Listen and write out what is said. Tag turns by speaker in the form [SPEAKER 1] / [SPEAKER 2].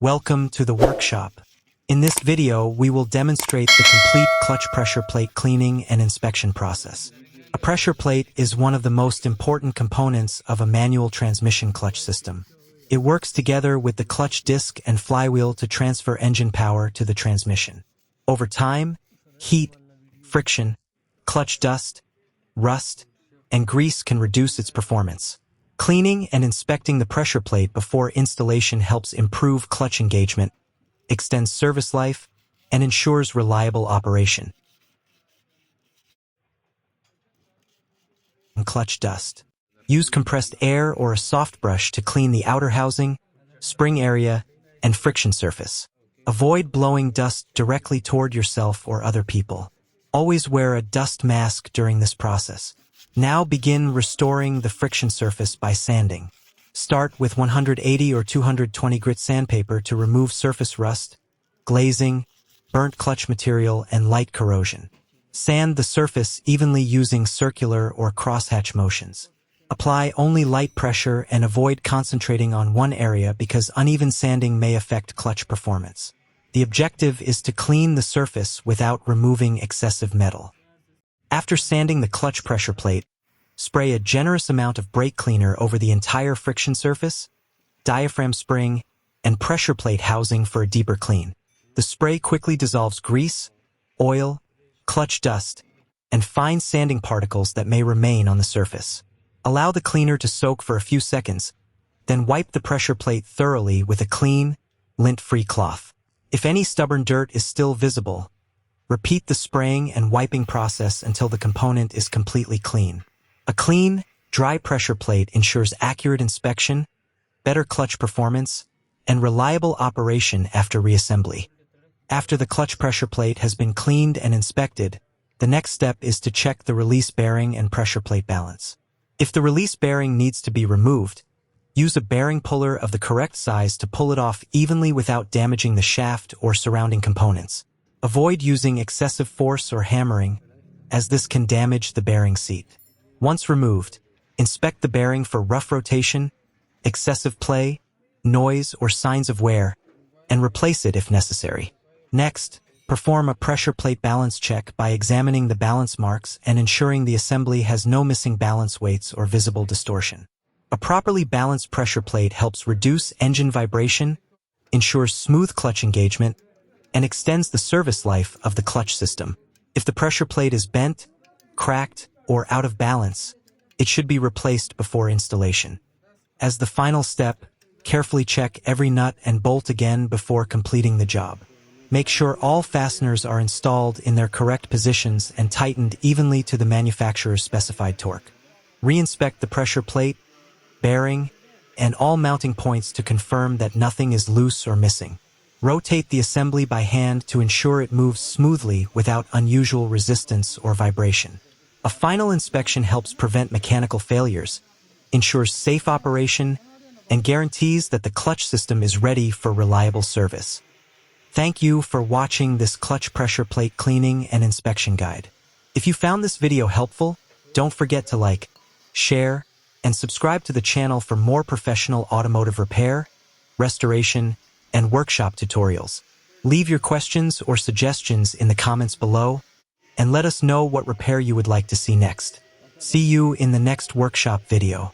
[SPEAKER 1] Welcome to the workshop. In this video, we will demonstrate the complete clutch pressure plate cleaning and inspection process. A pressure plate is one of the most important components of a manual transmission clutch system. It works together with the clutch disc and flywheel to transfer engine power to the transmission. Over time, heat, friction, clutch dust, rust, and grease can reduce its performance. Cleaning and inspecting the pressure plate before installation helps improve clutch engagement, extends service life, and ensures reliable operation. Clutch dust. Use compressed air or a soft brush to clean the outer housing, spring area, and friction surface. Avoid blowing dust directly toward yourself or other people. Always wear a dust mask during this process. Now begin restoring the friction surface by sanding. Start with 180 or 220 grit sandpaper to remove surface rust, glazing, burnt clutch material, and light corrosion. Sand the surface evenly using circular or crosshatch motions. Apply only light pressure and avoid concentrating on one area because uneven sanding may affect clutch performance. The objective is to clean the surface without removing excessive metal. After sanding the clutch pressure plate, spray a generous amount of brake cleaner over the entire friction surface, diaphragm spring, and pressure plate housing for a deeper clean. The spray quickly dissolves grease, oil, clutch dust, and fine sanding particles that may remain on the surface. Allow the cleaner to soak for a few seconds, then wipe the pressure plate thoroughly with a clean, lint-free cloth. If any stubborn dirt is still visible, repeat the spraying and wiping process until the component is completely clean. A clean, dry pressure plate ensures accurate inspection, better clutch performance, and reliable operation after reassembly. After the clutch pressure plate has been cleaned and inspected, the next step is to check the release bearing and pressure plate balance. If the release bearing needs to be removed, use a bearing puller of the correct size to pull it off evenly without damaging the shaft or surrounding components. Avoid using excessive force or hammering, as this can damage the bearing seat. Once removed, inspect the bearing for rough rotation, excessive play, noise, or signs of wear, and replace it if necessary. Next, perform a pressure plate balance check by examining the balance marks and ensuring the assembly has no missing balance weights or visible distortion. A properly balanced pressure plate helps reduce engine vibration, ensures smooth clutch engagement, and extends the service life of the clutch system. If the pressure plate is bent, cracked, or out of balance, it should be replaced before installation. As the final step, carefully check every nut and bolt again before completing the job. Make sure all fasteners are installed in their correct positions and tightened evenly to the manufacturer's specified torque. Re-inspect the pressure plate, bearing, and all mounting points to confirm that nothing is loose or missing. Rotate the assembly by hand to ensure it moves smoothly without unusual resistance or vibration. A final inspection helps prevent mechanical failures, ensures safe operation, and guarantees that the clutch system is ready for reliable service. Thank you for watching this clutch pressure plate cleaning and inspection guide. If you found this video helpful, don't forget to like, share, and subscribe to the channel for more professional automotive repair, restoration, and workshop tutorials. Leave your questions or suggestions in the comments below, and let us know what repair you would like to see next. See you in the next workshop video.